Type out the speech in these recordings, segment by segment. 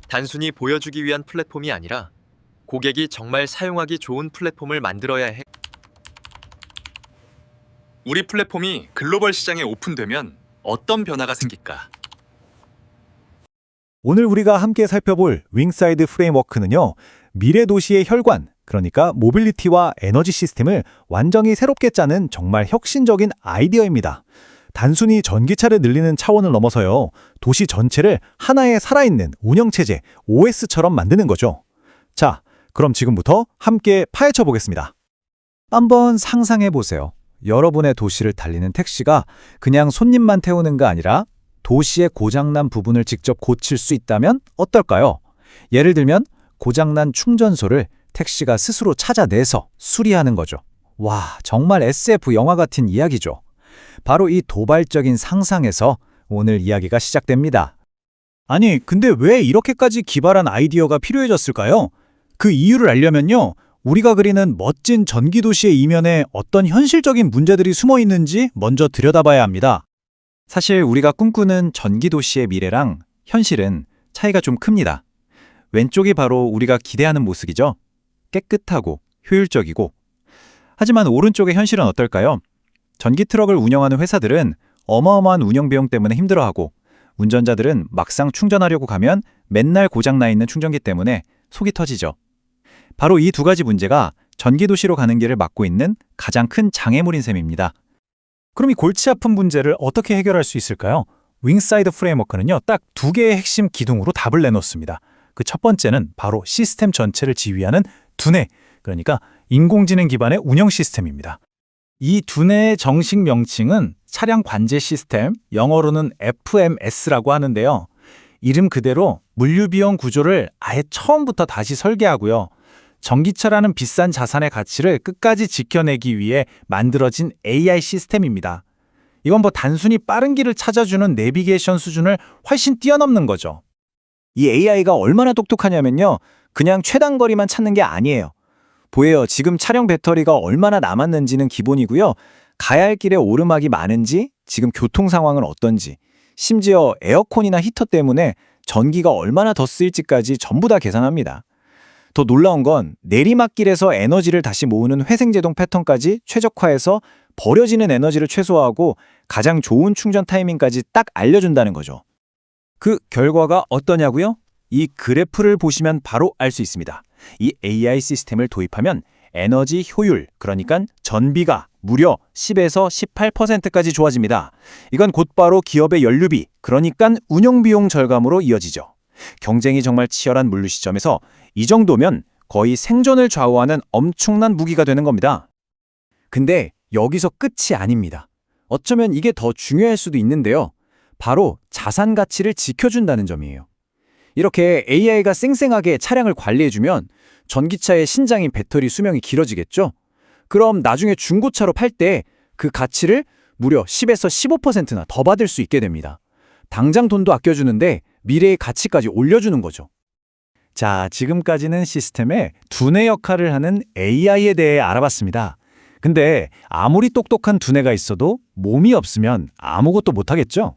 단순히 보여주기 위한 플랫폼이 아니라 고객이 정말 사용하기 좋은 플랫폼을 만들어야 해. 우리 플랫폼이 글로벌 시장에 오픈되면 어떤 변화가 생길까? 오늘 우리가 함께 살펴볼 윙사이드 프레임워크는요, 미래 도시의 혈관, 그러니까 모빌리티와 에너지 시스템을 완전히 새롭게 짜는 정말 혁신적인 아이디어입니다. 단순히 전기차를 늘리는 차원을 넘어서요, 도시 전체를 하나의 살아있는 운영체제, OS처럼 만드는 거죠. 자, 그럼 지금부터 함께 파헤쳐 보겠습니다. 한번 상상해 보세요. 여러분의 도시를 달리는 택시가 그냥 손님만 태우는 게 아니라 도시의 고장난 부분을 직접 고칠 수 있다면 어떨까요? 예를 들면 고장난 충전소를 택시가 스스로 찾아내서 수리하는 거죠. 와, 정말 SF 영화 같은 이야기죠. 바로 이 도발적인 상상에서 오늘 이야기가 시작됩니다. 아니, 근데 왜 이렇게까지 기발한 아이디어가 필요해졌을까요? 그 이유를 알려면요, 우리가 그리는 멋진 전기도시의 이면에 어떤 현실적인 문제들이 숨어 있는지 먼저 들여다봐야 합니다. 사실 우리가 꿈꾸는 전기도시의 미래랑 현실은 차이가 좀 큽니다. 왼쪽이 바로 우리가 기대하는 모습이죠. 깨끗하고 효율적이고. 하지만 오른쪽의 현실은 어떨까요? 전기 트럭을 운영하는 회사들은 어마어마한 운영 비용 때문에 힘들어하고, 운전자들은 막상 충전하려고 가면 맨날 고장나 있는 충전기 때문에 속이 터지죠. 바로 이 두 가지 문제가 전기도시로 가는 길을 막고 있는 가장 큰 장애물인 셈입니다. 그럼 이 골치 아픈 문제를 어떻게 해결할 수 있을까요? 윙사이드 프레임워크는요, 딱 두 개의 핵심 기둥으로 답을 내놓습니다. 그 첫 번째는 바로 시스템 전체를 지휘하는 두뇌, 그러니까 인공지능 기반의 운영 시스템입니다. 이 두뇌의 정식 명칭은 차량 관제 시스템, 영어로는 FMS라고 하는데요. 이름 그대로 물류비용 구조를 아예 처음부터 다시 설계하고요, 전기차라는 비싼 자산의 가치를 끝까지 지켜내기 위해 만들어진 AI 시스템입니다. 이건 단순히 빠른 길을 찾아주는 내비게이션 수준을 훨씬 뛰어넘는 거죠. 이 AI가 얼마나 똑똑하냐면요, 그냥 최단거리만 찾는 게 아니에요. 보여요. 지금 차량 배터리가 얼마나 남았는지는 기본이고요, 가야 할 길에 오르막이 많은지, 지금 교통 상황은 어떤지, 심지어 에어컨이나 히터 때문에 전기가 얼마나 더 쓰일지까지 전부 다 계산합니다. 더 놀라운 건 내리막길에서 에너지를 다시 모으는 회생제동 패턴까지 최적화해서 버려지는 에너지를 최소화하고 가장 좋은 충전 타이밍까지 딱 알려준다는 거죠. 그 결과가 어떠냐고요? 이 그래프를 보시면 바로 알 수 있습니다. 이 AI 시스템을 도입하면 에너지 효율, 그러니까 전비가 무려 10에서 18%까지 좋아집니다. 이건 곧바로 기업의 연료비, 그러니까 운영비용 절감으로 이어지죠. 경쟁이 정말 치열한 물류 시점에서 이 정도면 거의 생존을 좌우하는 엄청난 무기가 되는 겁니다. 근데 여기서 끝이 아닙니다. 어쩌면 이게 더 중요할 수도 있는데요. 바로 자산 가치를 지켜준다는 점이에요. 이렇게 AI가 쌩쌩하게 차량을 관리해주면 전기차의 신장인 배터리 수명이 길어지겠죠? 그럼 나중에 중고차로 팔 때 그 가치를 무려 10에서 15%나 더 받을 수 있게 됩니다. 당장 돈도 아껴주는데 미래의 가치까지 올려주는 거죠. 자, 지금까지는 시스템의 두뇌 역할을 하는 AI에 대해 알아봤습니다. 근데 아무리 똑똑한 두뇌가 있어도 몸이 없으면 아무것도 못하겠죠?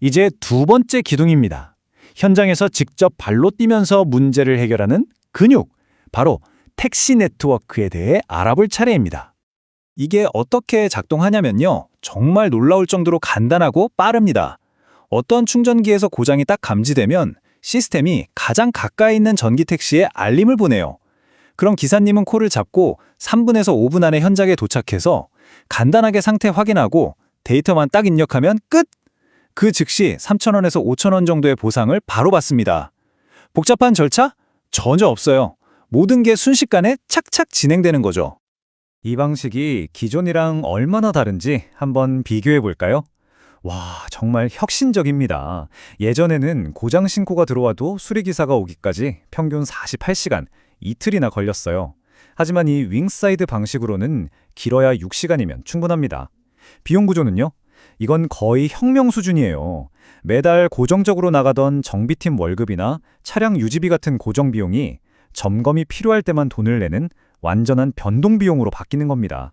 이제 두 번째 기둥입니다. 현장에서 직접 발로 뛰면서 문제를 해결하는 근육, 바로 택시 네트워크에 대해 알아볼 차례입니다. 이게 어떻게 작동하냐면요, 정말 놀라울 정도로 간단하고 빠릅니다. 어떤 충전기에서 고장이 딱 감지되면 시스템이 가장 가까이 있는 전기 택시에 알림을 보내요. 그럼 기사님은 콜을 잡고 3분에서 5분 안에 현장에 도착해서 간단하게 상태 확인하고 데이터만 딱 입력하면 끝! 그 즉시 3,000원에서 5,000원 정도의 보상을 바로 받습니다. 복잡한 절차? 전혀 없어요. 모든 게 순식간에 착착 진행되는 거죠. 이 방식이 기존이랑 얼마나 다른지 한번 비교해 볼까요? 와, 정말 혁신적입니다. 예전에는 고장 신고가 들어와도 수리기사가 오기까지 평균 48시간, 이틀이나 걸렸어요. 하지만 이 윙사이드 방식으로는 길어야 6시간이면 충분합니다. 비용 구조는요? 이건 거의 혁명 수준이에요. 매달 고정적으로 나가던 정비팀 월급이나 차량 유지비 같은 고정 비용이 점검이 필요할 때만 돈을 내는 완전한 변동 비용으로 바뀌는 겁니다.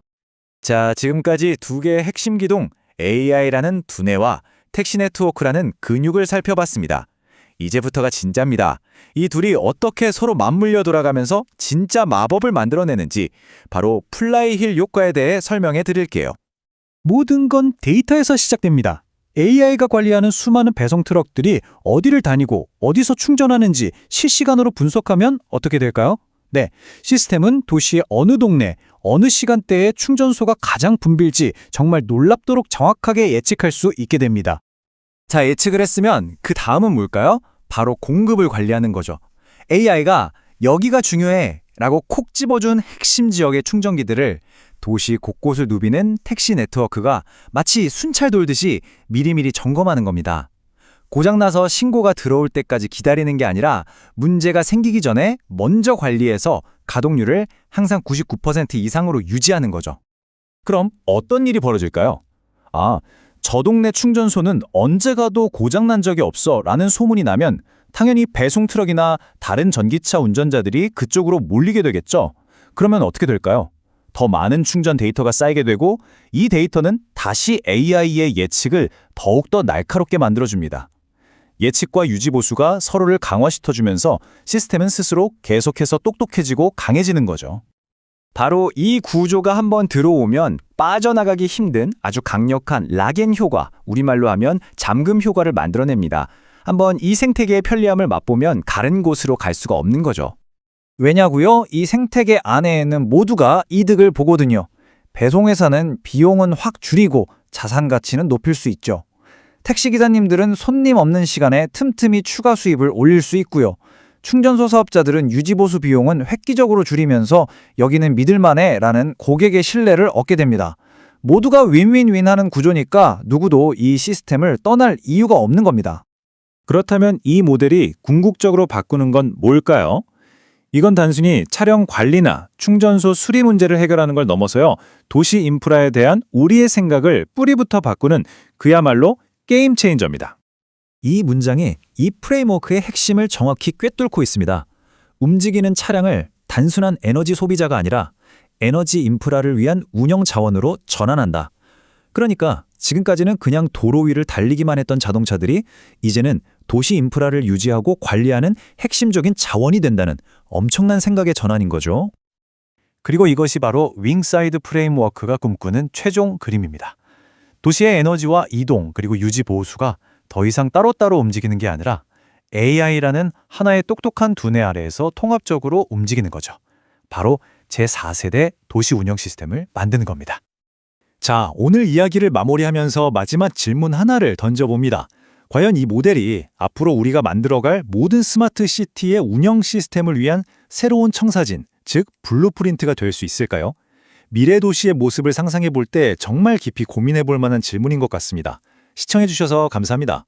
자, 지금까지 두 개의 핵심 기둥 AI라는 두뇌와 택시 네트워크라는 근육을 살펴봤습니다. 이제부터가 진짜입니다. 이 둘이 어떻게 서로 맞물려 돌아가면서 진짜 마법을 만들어내는지 바로 플라이힐 효과에 대해 설명해 드릴게요. 모든 건 데이터에서 시작됩니다. AI가 관리하는 수많은 배송 트럭들이 어디를 다니고 어디서 충전하는지 실시간으로 분석하면 어떻게 될까요? 네, 시스템은 도시의 어느 동네, 어느 시간대에 충전소가 가장 붐빌지 정말 놀랍도록 정확하게 예측할 수 있게 됩니다. 자, 예측을 했으면 그 다음은 뭘까요? 바로 공급을 관리하는 거죠. AI가 여기가 중요해 라고 콕 집어준 핵심 지역의 충전기들을 도시 곳곳을 누비는 택시 네트워크가 마치 순찰 돌듯이 미리미리 점검하는 겁니다. 고장나서 신고가 들어올 때까지 기다리는 게 아니라 문제가 생기기 전에 먼저 관리해서 가동률을 항상 99% 이상으로 유지하는 거죠. 그럼 어떤 일이 벌어질까요? 저 동네 충전소는 언제 가도 고장난 적이 없어 라는 소문이 나면 당연히 배송 트럭이나 다른 전기차 운전자들이 그쪽으로 몰리게 되겠죠. 그러면 어떻게 될까요? 더 많은 충전 데이터가 쌓이게 되고 이 데이터는 다시 AI의 예측을 더욱더 날카롭게 만들어줍니다. 예측과 유지 보수가 서로를 강화시켜주면서 시스템은 스스로 계속해서 똑똑해지고 강해지는 거죠. 바로 이 구조가 한번 들어오면 빠져나가기 힘든 아주 강력한 락앤 효과, 우리말로 하면 잠금 효과를 만들어냅니다. 한번 이 생태계의 편리함을 맛보면 다른 곳으로 갈 수가 없는 거죠. 왜냐고요? 이 생태계 안에는 모두가 이득을 보거든요. 배송회사는 비용은 확 줄이고 자산 가치는 높일 수 있죠. 택시기사님들은 손님 없는 시간에 틈틈이 추가 수입을 올릴 수 있고요. 충전소 사업자들은 유지보수 비용은 획기적으로 줄이면서 여기는 믿을만해 라는 고객의 신뢰를 얻게 됩니다. 모두가 윈윈윈하는 구조니까 누구도 이 시스템을 떠날 이유가 없는 겁니다. 그렇다면 이 모델이 궁극적으로 바꾸는 건 뭘까요? 이건 단순히 차량 관리나 충전소 수리 문제를 해결하는 걸 넘어서요. 도시 인프라에 대한 우리의 생각을 뿌리부터 바꾸는 그야말로 게임 체인저입니다. 이 문장이 이 프레임워크의 핵심을 정확히 꿰뚫고 있습니다. 움직이는 차량을 단순한 에너지 소비자가 아니라 에너지 인프라를 위한 운영 자원으로 전환한다. 그러니까 지금까지는 그냥 도로 위를 달리기만 했던 자동차들이 이제는 도시 인프라를 유지하고 관리하는 핵심적인 자원이 된다는 엄청난 생각의 전환인 거죠. 그리고 이것이 바로 윙사이드 프레임워크가 꿈꾸는 최종 그림입니다. 도시의 에너지와 이동 그리고 유지 보수가 더 이상 따로따로 움직이는 게 아니라 AI라는 하나의 똑똑한 두뇌 아래에서 통합적으로 움직이는 거죠. 바로 제4세대 도시 운영 시스템을 만드는 겁니다. 자, 오늘 이야기를 마무리하면서 마지막 질문 하나를 던져봅니다. 과연 이 모델이 앞으로 우리가 만들어갈 모든 스마트 시티의 운영 시스템을 위한 새로운 청사진, 즉 블루프린트가 될 수 있을까요? 미래 도시의 모습을 상상해 볼 때 정말 깊이 고민해 볼 만한 질문인 것 같습니다. 시청해 주셔서 감사합니다.